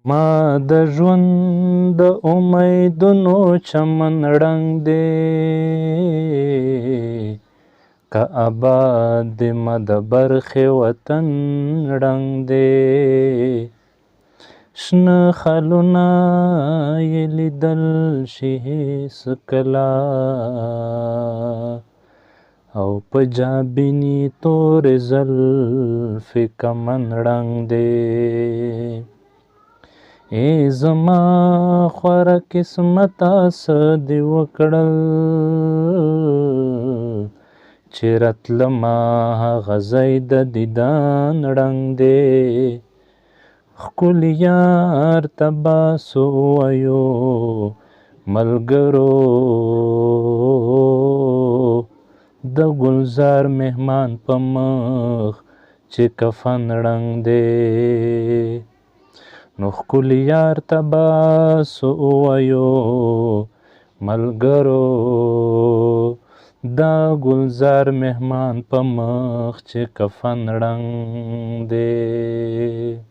ما د ژوند د امیدونو چمن ړنګ دی که آباد د ما د برخې وطن ړنګ دی شنه خالونه یې لیدل شي هېڅ کله او په جابیني تورې زلفې کمن ړنګ دی ای زما خوره قسمته څه دې وکړل چې راتلمه هغه ځای د دیدن ړنګ دی ښکلي یار ته به څه ووایو ملګرو د ګلزار مهمان په مخ چې کفن ړنګ دی نو ښکلي یار ته به څه ووایو ملګرو دا ګلزار مهمان په مخ چې کفن ړنګ دی